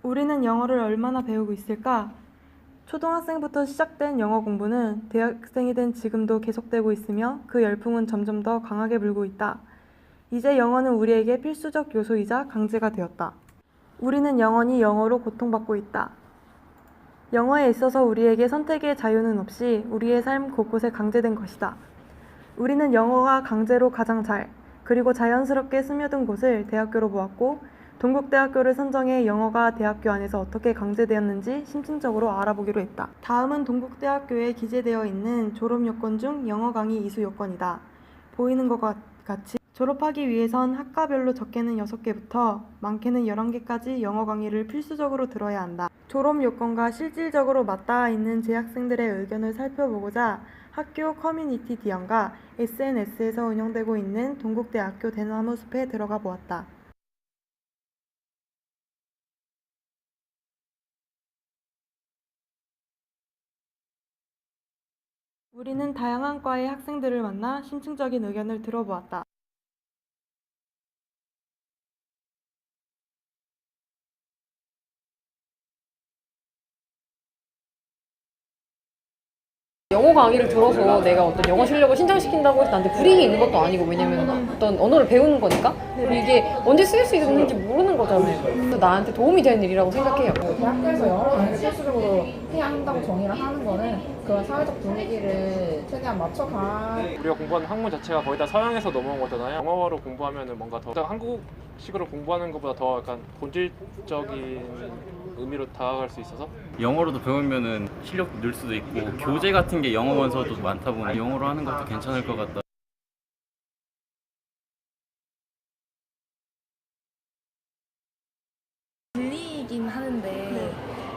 우리는 영어를 얼마나 배우고 있을까? 초등학생부터 시작된 영어 공부는 대학생이 된 지금도 계속되고 있으며 그 열풍은 점점 더 강하게 불고 있다. 이제 영어는 우리에게 필수적 요소이자 강제가 되었다. 우리는 영원히 영어로 고통받고 있다. 영어에 있어서 우리에게 선택의 자유는 없이 우리의 삶 곳곳에 강제된 것이다. 우리는 영어가 강제로 가장 잘, 그리고 자연스럽게 스며든 곳을 대학교로 보았고, 동국대학교를 선정해 영어가 대학교 안에서 어떻게 강제되었는지 심층적으로 알아보기로 했다. 다음은 동국대학교에 기재되어 있는 졸업 요건 중 영어 강의 이수 요건이다. 보이는 것과 같이 졸업하기 위해선 학과별로 적게는 6개부터 많게는 11개까지 영어 강의를 필수적으로 들어야 한다. 졸업 요건과 실질적으로 맞닿아 있는 재학생들의 의견을 살펴보고자 학교 커뮤니티 디언과 SNS에서 운영되고 있는 동국대학교 대나무 숲에 들어가 보았다. 우리는 다양한 과의 학생들을 만나 심층적인 의견을 들어보았다. 영어 강의를 들어서 내가 어떤 영어 실력을 신장시킨다고 해서 나한테 불이익이 있는 것도 아니고, 왜냐면 어떤 언어를 배우는 거니까. 그리고 이게 언제 쓸 수 있는지 모르는 거잖아요. 그래서 나한테 도움이 되는 일이라고 생각해요. 대학교에서 영어 강의를 필수적으로 해야 한다고 정의를 하는 거는 그런 사회적 분위기를 최대한 맞춰가. 우리가 공부하는 학문 자체가 거의 다 서양에서 넘어온 거잖아요. 영어로 공부하면 뭔가 더 한국식으로 공부하는 것보다 더 약간 본질적인 의미로 다가갈 수 있어서 영어로도 배우면은 실력도 늘 수도 있고, 교재 같은 게 영어 원서도 많다 보니 영어로 하는 것도 괜찮을 것 같다. 들리긴 하는데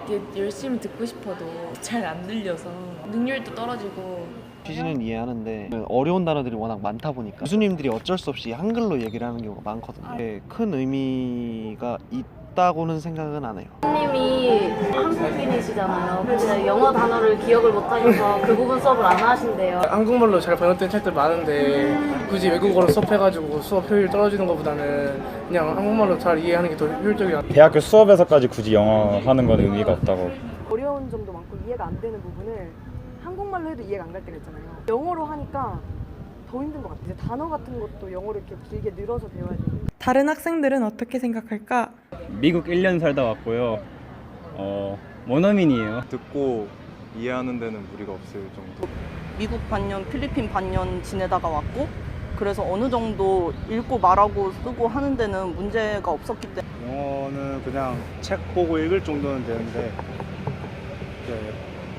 이게 열심히 듣고 싶어도 잘 안 들려서 능률도 떨어지고. 취지는 이해하는데 어려운 단어들이 워낙 많다 보니까 교수님들이 어쩔 수 없이 한글로 얘기를 하는 경우가 많거든요. 큰 의미가 있다고는 생각은 안 해요. 선생님이 한국인이시잖아요. 근데 영어 단어를 기억을 못하셔서 그 부분 수업을 안 하신대요. 한국말로 잘 번역된 책들 많은데 굳이 외국어로 수업해가지고 수업 효율 떨어지는 것보다는 그냥 한국말로 잘 이해하는 게 더 효율적이야. 대학교 수업에서까지 굳이 영어 하는 건 의미가 없다고. 어려운 점도 많고 이해가 안 되는 부분을 한국말로 해도 이해가 안 갈 때가 있잖아요. 영어로 하니까 더 힘든 것 같아요. 이제 단어 같은 것도 영어로 이렇게 길게 늘어서 배워야 돼요. 다른 학생들은 어떻게 생각할까? 미국 1년 살다 왔고요. 원어민이에요. 듣고 이해하는 데는 무리가 없을 정도. 미국 반년, 필리핀 반년 지내다가 왔고, 그래서 어느 정도 읽고 말하고 쓰고 하는 데는 문제가 없었기 때문에. 영어는 그냥 책 보고 읽을 정도는 되는데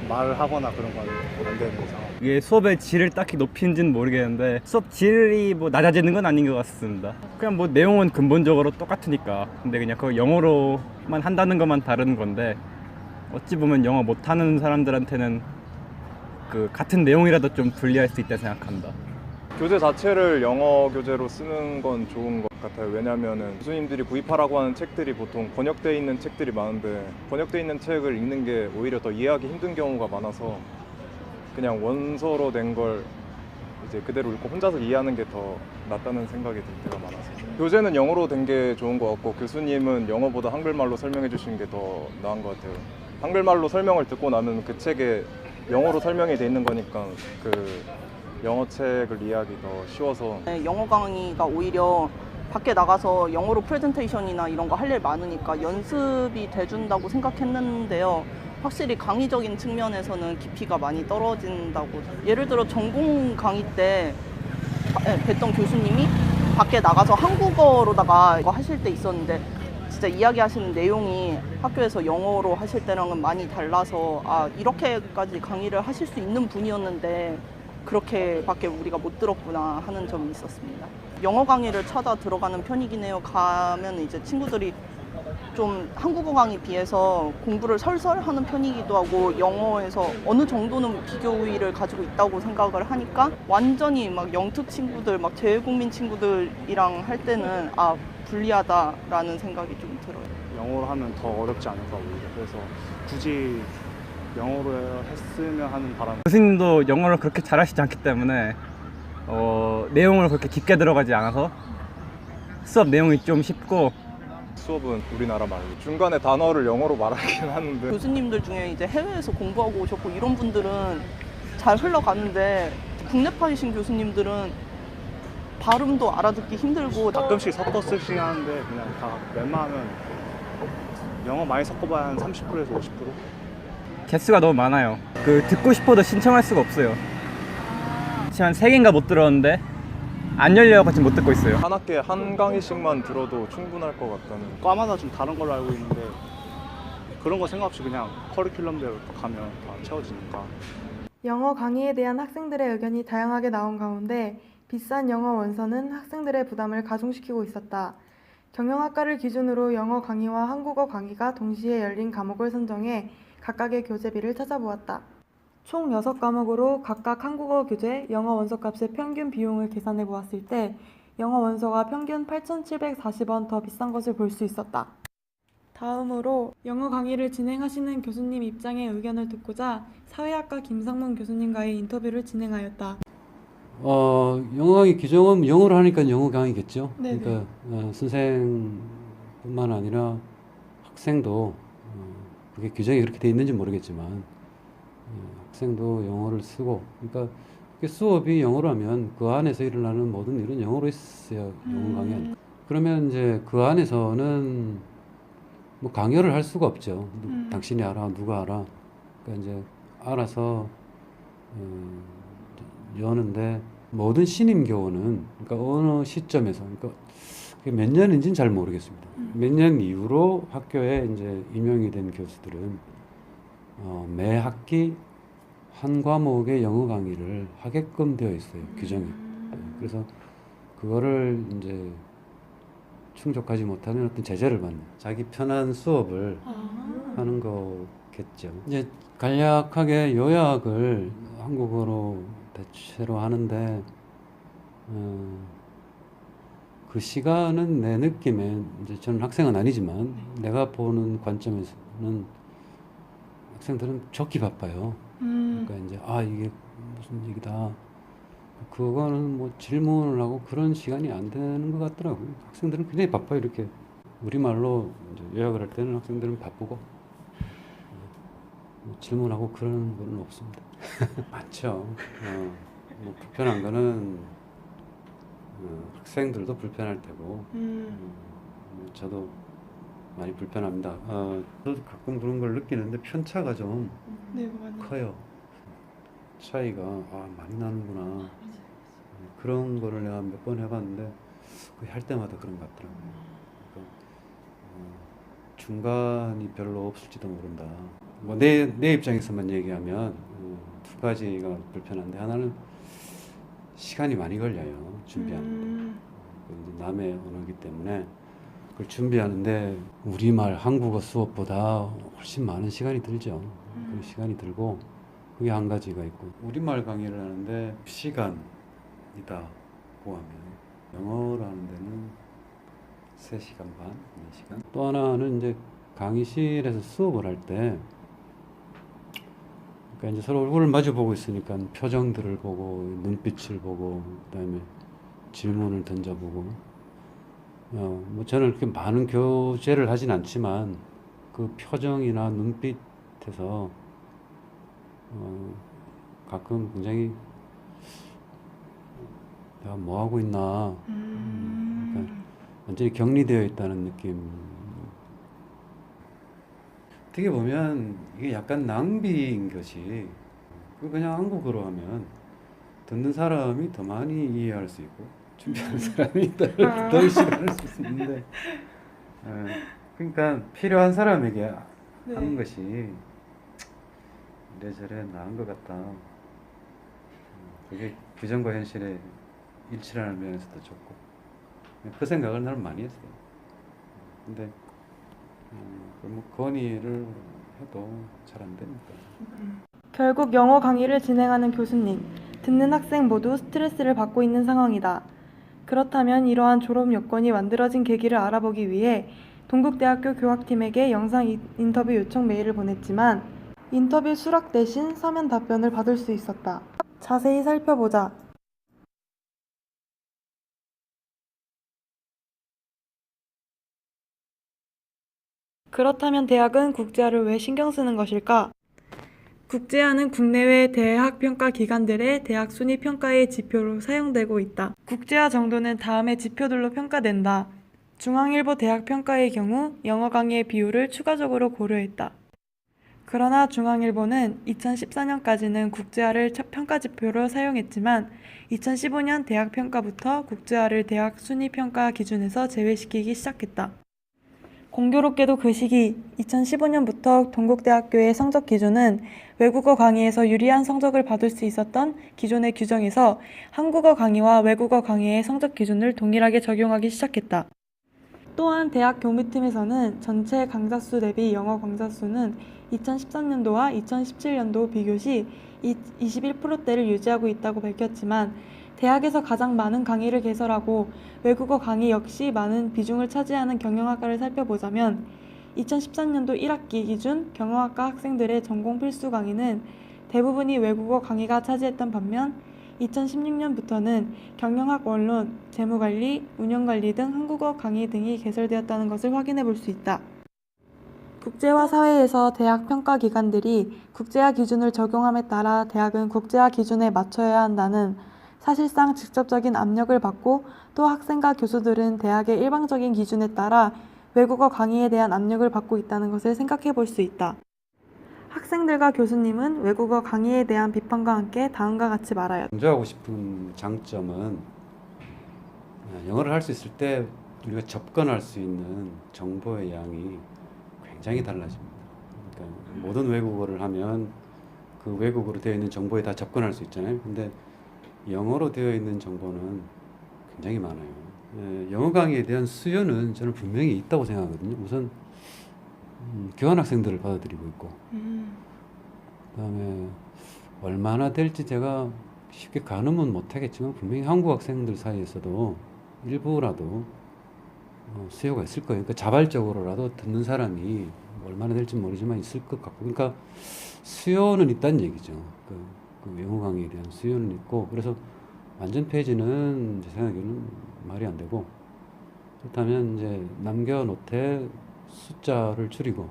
말을 하거나 그런 건 안 되는 상황. 이게 수업의 질을 딱히 높이는지는 모르겠는데 수업 질이 뭐 낮아지는 건 아닌 것 같습니다. 그냥 뭐 내용은 근본적으로 똑같으니까. 근데 그냥 그 영어로만 한다는 것만 다른 건데, 어찌 보면 영어 못하는 사람들한테는 그 같은 내용이라도 좀 불리할 수 있다 생각한다. 교재 자체를 영어 교재로 쓰는 건 좋은 것 같아요. 왜냐하면 교수님들이 구입하라고 하는 책들이 보통 번역되어 있는 책들이 많은데, 번역되어 있는 책을 읽는 게 오히려 더 이해하기 힘든 경우가 많아서 그냥 원서로 된 걸 이제 그대로 읽고 혼자서 이해하는 게 더 낫다는 생각이 들 때가 많아서. 교재는 영어로 된 게 좋은 것 같고, 교수님은 영어보다 한글말로 설명해 주시는 게 더 나은 것 같아요. 한글말로 설명을 듣고 나면 그 책에 영어로 설명이 돼 있는 거니까 그 영어 책을 이해하기 더 쉬워서. 영어 강의가 오히려 밖에 나가서 영어로 프레젠테이션이나 이런 거 할 일 많으니까 연습이 돼준다고 생각했는데요. 확실히 강의적인 측면에서는 깊이가 많이 떨어진다고. 예를 들어 전공 강의 때 뵀던 교수님이 밖에 나가서 한국어로다가 이거 하실 때 있었는데, 진짜 이야기하시는 내용이 학교에서 영어로 하실 때랑은 많이 달라서, 아, 이렇게까지 강의를 하실 수 있는 분이었는데 그렇게밖에 우리가 못 들었구나 하는 점이 있었습니다. 영어 강의를 찾아 들어가는 편이긴 해요. 가면 이제 친구들이 좀 한국어 강의 비해서 공부를 설설 하는 편이기도 하고, 영어에서 어느 정도는 비교 우위를 가지고 있다고 생각을 하니까, 완전히 막 영특 친구들, 막 재외국민 친구들이랑 할 때는 아, 불리하다라는 생각이 좀 들어요. 영어로 하면 더 어렵지 않을까 오히려. 그래서 굳이 영어로 했으면 하는 바람. 교수님도 영어를 그렇게 잘하시지 않기 때문에 내용을 그렇게 깊게 들어가지 않아서 수업 내용이 좀 쉽고, 수업은 우리나라 말로 중간에 단어를 영어로 말하긴 하는데 교수님들 중에 이제 해외에서 공부하고 오셨고 이런 분들은 잘 흘러가는데 국내파이신 교수님들은 발음도 알아듣기 힘들고 가끔씩 섞어 쓰시긴 하는데 그냥 다 웬만하면 영어 많이 섞어봐야 한 30%에서 50%? 개수가 너무 많아요. 듣고 싶어도 신청할 수가 없어요. 지금 한 3개인가 못 들었는데 안 열려서 지금 못 듣고 있어요. 한 학기에 한 강의씩만 들어도 충분할 것 같다는. 과마다 좀 다른 걸로 알고 있는데 그런 거 생각 없이 그냥 커리큘럼대로 가면 다 채워지니까. 영어 강의에 대한 학생들의 의견이 다양하게 나온 가운데 비싼 영어 원서는 학생들의 부담을 가중시키고 있었다. 경영학과를 기준으로 영어 강의와 한국어 강의가 동시에 열린 과목을 선정해 각각의 교재비를 찾아보았다. 총 6과목으로 각각 한국어 교재, 영어 원서값의 평균 비용을 계산해 보았을 때 영어 원서가 평균 8,740원 더 비싼 것을 볼 수 있었다. 다음으로 영어 강의를 진행하시는 교수님 입장의 의견을 듣고자 사회학과 김상문 교수님과의 인터뷰를 진행하였다. 영어 강의 규정은 영어로 하니까 영어 강의겠죠. 네네. 그러니까 선생뿐만 아니라 학생도 그게 규정이 그렇게 돼 있는지 모르겠지만 학생도 영어를 쓰고, 그러니까 수업이 영어라면 그 안에서 일어나는 모든 일은 영어로 있어야 영어 강의 아니에요. 그러면 이제 그 안에서는 뭐 강요를 할 수가 없죠. 당신이 알아, 누가 알아. 그러니까 이제 알아서 여는데 모든 신임 교원은 그러니까 어느 시점에서 그러니까 몇 년인지는 잘 모르겠습니다. 몇 년 이후로 학교에 이제 임용이 된 교수들은 매 학기 한 과목의 영어 강의를 하게끔 되어 있어요, 규정이. 그래서 그거를 이제 충족하지 못하면 어떤 제재를 받는, 자기 편한 수업을 하는 거겠죠. 이제 간략하게 요약을 한국어로 대체로 하는데 그 시간은 내 느낌에 이제 저는 학생은 아니지만 내가 보는 관점에서는 학생들은 좋기 바빠요. 그러니까 이제 이게 무슨 얘기다. 그거는 뭐 질문을 하고 그런 시간이 안 되는 것 같더라고요. 학생들은 굉장히 바빠요. 이렇게 우리말로 이제 요약을 할 때는 학생들은 바쁘고 질문하고 그런 거는 없습니다. 많죠. 뭐 불편한 거는 학생들도 불편할 테고 저도 많이 불편합니다. 저도 가끔 그런 걸 느끼는데 편차가 좀 커요. 차이가 많이 나는구나. 그런 거를 내가 몇 번 해봤는데 거의 할 때마다 그런 것 같더라고요. 그러니까 중간이 별로 없을지도 모른다. 뭐 내 입장에서만 얘기하면 두 가지가 불편한데, 하나는 시간이 많이 걸려요, 준비하는데. 남의 언어이기 때문에 그걸 준비하는데 우리말 한국어 수업보다 훨씬 많은 시간이 들죠. 그 시간이 들고, 그게 한 가지가 있고, 우리말 강의를 하는데 시간이다고 하면 영어로 하는 데는 3시간 반, 4시간. 또 하나는 이제 강의실에서 수업을 할 때 그러니까 이제 서로 얼굴을 마주 보고 있으니까 표정들을 보고 눈빛을 보고 그다음에 질문을 던져보고 뭐 저는 그렇게 많은 교재를 하진 않지만 그 표정이나 눈빛에서 가끔 굉장히 내가 뭐 하고 있나 그러니까 완전히 격리되어 있다는 느낌. 어떻게 보면 이게 약간 낭비인 것이, 그냥 한국어로 하면 듣는 사람이 더 많이 이해할 수 있고 준비하는 사람이 더 시간을 쓸 수 있는데, 그러니까 필요한 사람에게 하는 것이 이래저래 나은 것 같다. 그게 규정과 현실에 일치하는 면에서도 좋고, 그 생각을 나는 많이 했어요. 근데 뭐 건의를 해도 잘 안 되니까. 결국 영어 강의를 진행하는 교수님, 듣는 학생 모두 스트레스를 받고 있는 상황이다. 그렇다면 이러한 졸업 요건이 만들어진 계기를 알아보기 위해 동국대학교 교학팀에게 영상 인터뷰 요청 메일을 보냈지만 인터뷰 수락 대신 서면 답변을 받을 수 있었다. 자세히 살펴보자. 그렇다면 대학은 국제화를 왜 신경 쓰는 것일까? 국제화는 국내외 대학 평가 기관들의 대학 순위 평가의 지표로 사용되고 있다. 국제화 정도는 다음의 지표들로 평가된다. 중앙일보 대학 평가의 경우 영어 강의의 비율을 추가적으로 고려했다. 그러나 중앙일보는 2014년까지는 국제화를 첫 평가 지표로 사용했지만 2015년 대학 평가부터 국제화를 대학 순위 평가 기준에서 제외시키기 시작했다. 공교롭게도 그 시기 2015년부터 동국대학교의 성적 기준은 외국어 강의에서 유리한 성적을 받을 수 있었던 기존의 규정에서 한국어 강의와 외국어 강의의 성적 기준을 동일하게 적용하기 시작했다. 또한 대학 교무팀에서는 전체 강좌 수 대비 영어 강좌 수는 2013년도와 2017년도 비교시 21%대를 유지하고 있다고 밝혔지만 대학에서 가장 많은 강의를 개설하고 외국어 강의 역시 많은 비중을 차지하는 경영학과를 살펴보자면 2013년도 1학기 기준 경영학과 학생들의 전공 필수 강의는 대부분이 외국어 강의가 차지했던 반면 2016년부터는 경영학 원론, 재무관리, 운영관리 등 한국어 강의 등이 개설되었다는 것을 확인해 볼 수 있다. 국제화 사회에서 대학 평가 기관들이 국제화 기준을 적용함에 따라 대학은 국제화 기준에 맞춰야 한다는 사실상 직접적인 압력을 받고 또 학생과 교수들은 대학의 일방적인 기준에 따라 외국어 강의에 대한 압력을 받고 있다는 것을 생각해 볼 수 있다. 학생들과 교수님은 외국어 강의에 대한 비판과 함께 다음과 같이 말하였다. 강조하고 싶은 장점은 영어를 할 수 있을 때 우리가 접근할 수 있는 정보의 양이 굉장히 달라집니다. 그러니까 모든 외국어를 하면 그 외국어로 되어 있는 정보에 다 접근할 수 있잖아요. 근데 영어로 되어 있는 정보는 굉장히 많아요. 영어 강의에 대한 수요는 저는 분명히 있다고 생각하거든요. 우선 교환학생들을 받아들이고 있고 그다음에 얼마나 될지 제가 쉽게 가늠은 못하겠지만 분명히 한국 학생들 사이에서도 일부라도 수요가 있을 거예요. 그러니까 자발적으로라도 듣는 사람이 얼마나 될지 모르지만 있을 것 같고 그러니까 수요는 있다는 얘기죠. 그 영어 강의에 대한 수요는 있고 그래서 완전 폐지는 제 생각에는 말이 안 되고 그렇다면 이제 남겨놓되 숫자를 줄이고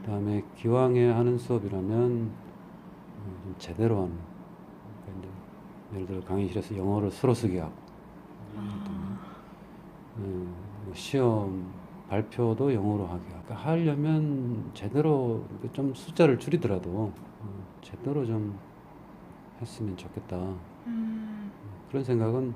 그다음에 기왕에 하는 수업이라면 좀 제대로 하는 그러니까 이제 예를 들어 강의실에서 영어를 풀어쓰기 하고 시험 발표도 영어로 하게 하고 그러니까 하려면 제대로 좀 숫자를 줄이더라도 제대로 좀 했으면 좋겠다 그런 생각은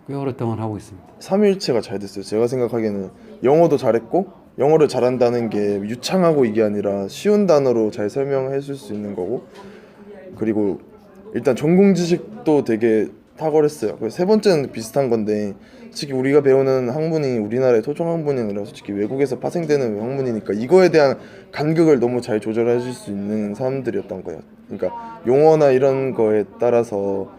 꽤 오랫동안 하고 있습니다. 삼위일체가 잘 됐어요. 제가 생각하기에는 영어도 잘했고 영어를 잘한다는 게 유창하고 이게 아니라 쉬운 단어로 잘 설명해 줄 수 있는 거고 그리고 일단 전공 지식도 되게 탁월했어요. 그래서 세 번째는 비슷한 건데 솔직히 우리가 배우는 학문이 우리나라의 토종 학문이 아니라 솔직히 외국에서 파생되는 학문이니까 이거에 대한 간극을 너무 잘 조절해 줄 수 있는 사람들이었던 거예요. 그러니까 용어나 이런 거에 따라서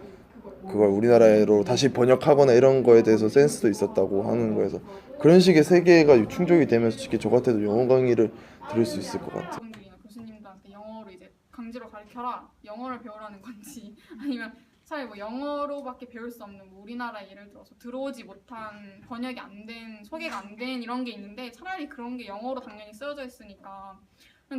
그걸 우리나라로 다시 번역하거나 이런 거에 대해서 센스도 있었다고 하는 거여서 그런 식의 세계가 충족이 되면서 솔직히 저 같아도 영어 강의를 들을 수 있을 것 같아요. 교수님들한테 영어로 이제 강제로 가르쳐라 영어를 배우라는 건지 아니면 차라리 뭐 영어로밖에 배울 수 없는 뭐 우리나라에 예를 들어서 들어오지 못한 번역이 안 된 소개가 안 된 이런 게 있는데 차라리 그런 게 영어로 당연히 쓰여져 있으니까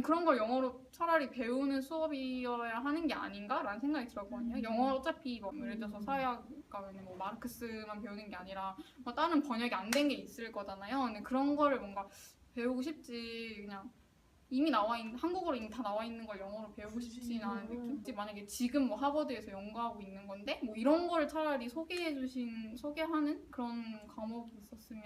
그런 걸 영어로 차라리 배우는 수업이어야 하는 게 아닌가라는 생각이 들었거든요. 영어 어차피 뭐 예를 들어서 사회학과 뭐 마르크스만 배우는 게 아니라 뭐 다른 번역이 안 된 게 있을 거잖아요. 근데 그런 거를 뭔가 배우고 싶지 그냥 이미 나와 있는 한국어로 이미 다 나와 있는 걸 영어로 배우고 싶진 않은 느낌. 만약에 지금 뭐 하버드에서 연구하고 있는 건데 뭐 이런 걸 차라리 소개하는 그런 과목이 있었으면.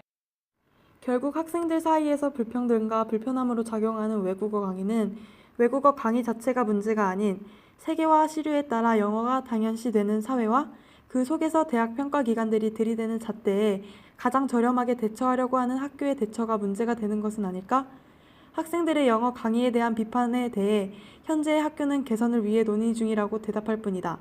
결국 학생들 사이에서 불평등과 불편함으로 작용하는 외국어 강의는 외국어 강의 자체가 문제가 아닌 세계화 시류에 따라 영어가 당연시되는 사회와 그 속에서 대학 평가 기관들이 들이대는 잣대에 가장 저렴하게 대처하려고 하는 학교의 대처가 문제가 되는 것은 아닐까? 학생들의 영어 강의에 대한 비판에 대해 현재의 학교는 개선을 위해 논의 중이라고 대답할 뿐이다.